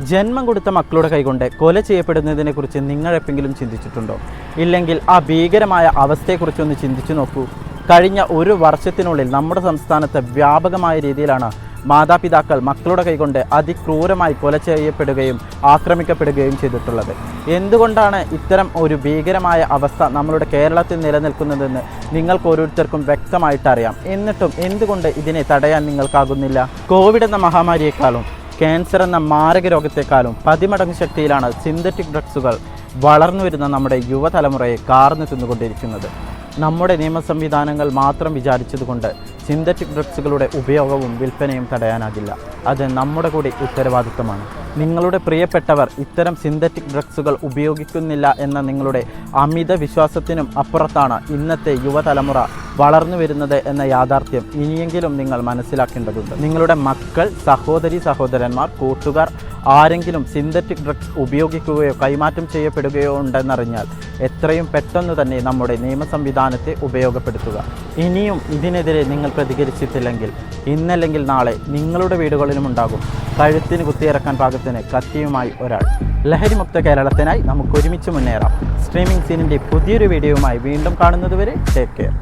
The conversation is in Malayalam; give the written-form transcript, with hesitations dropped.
ജന്മം കൊടുത്ത മക്കളുടെ കൈകൊണ്ട് കൊല ചെയ്യപ്പെടുന്നതിനെക്കുറിച്ച് നിങ്ങൾ എപ്പോഴെങ്കിലും ചിന്തിച്ചിട്ടുണ്ടോ? ഇല്ലെങ്കിൽ ആ ഭീകരമായ അവസ്ഥയെക്കുറിച്ചൊന്ന് ചിന്തിച്ചു നോക്കൂ. കഴിഞ്ഞ ഒരു വർഷത്തിനുള്ളിൽ നമ്മുടെ സംസ്ഥാനത്ത് വ്യാപകമായ രീതിയിലാണ് മാതാപിതാക്കൾ മക്കളുടെ കൈകൊണ്ട് അതിക്രൂരമായി കൊല ചെയ്യപ്പെടുകയും ആക്രമിക്കപ്പെടുകയും ചെയ്തിട്ടുള്ളത്. എന്തുകൊണ്ടാണ് ഇത്തരം ഒരു ഭീകരമായ അവസ്ഥ നമ്മളുടെ കേരളത്തിൽ നിലനിൽക്കുന്നതെന്ന് നിങ്ങൾക്ക് ഓരോരുത്തർക്കും വ്യക്തമായിട്ട് അറിയാം. എന്നിട്ടും എന്തുകൊണ്ട് ഇതിനെ തടയാൻ നിങ്ങൾക്കാകുന്നില്ല? കോവിഡ് എന്ന മഹാമാരിയെക്കാളും ക്യാൻസർ എന്ന മാരക രോഗത്തെക്കാളും 10 മടങ്ങ് ശക്തിയിലാണ് സിന്തറ്റിക് ഡ്രഗ്സുകൾ വളർന്നു വരുന്ന നമ്മുടെ യുവതലമുറയെ കാർന്നു തിന്നുകൊണ്ടിരിക്കുന്നത്. നമ്മുടെ നിയമ സംവിധാനങ്ങൾ മാത്രം വിചാരിച്ചതുകൊണ്ട് സിന്തറ്റിക് ഡ്രഗ്സുകളുടെ ഉപയോഗവും വിൽപ്പനയും തടയാനാകില്ല. അത് നമ്മുടെ കൂടി ഉത്തരവാദിത്തമാണ്. നിങ്ങളുടെ പ്രിയപ്പെട്ടവർ ഇത്തരം സിന്തറ്റിക് ഡ്രഗ്സുകൾ ഉപയോഗിക്കുന്നില്ല എന്ന നിങ്ങളുടെ അമിത വിശ്വാസത്തിനും അപ്പുറത്താണ് ഇന്നത്തെ യുവതലമുറ വളർന്നു വരുന്നത് എന്ന യാഥാർത്ഥ്യം ഇനിയെങ്കിലും നിങ്ങൾ മനസ്സിലാക്കേണ്ടതുണ്ട്. നിങ്ങളുടെ മക്കൾ, സഹോദരി സഹോദരന്മാർ, കൂട്ടുകാർ ആരെങ്കിലും സിന്തറ്റിക് ഡ്രഗ്സ് ഉപയോഗിക്കുകയോ കൈമാറ്റം ചെയ്യപ്പെടുകയോ ഉണ്ടെന്നറിഞ്ഞാൽ എത്രയും പെട്ടെന്ന് തന്നെ നമ്മുടെ നിയമ സംവിധാനത്തെ ഉപയോഗപ്പെടുത്തുക. ഇനിയും ഇതിനെതിരെ നിങ്ങൾ പ്രതികരിച്ചിട്ടില്ലെങ്കിൽ ഇന്നല്ലെങ്കിൽ നാളെ നിങ്ങളുടെ വീടുകളിലും ഉണ്ടാകും കഴുത്തിന് കുത്തിയിറക്കാൻ പാകത്തിന് കത്തിയുമായി ഒരാൾ. ലഹരിമുക്ത കേരളത്തിനായി നമുക്ക് ഒരുമിച്ച് മുന്നേറാം. സ്ട്രീമിംഗ് സീനിൻ്റെ പുതിയൊരു വീഡിയോയുമായി വീണ്ടും കാണുന്നതുവരെ ടേക്ക് കെയർ.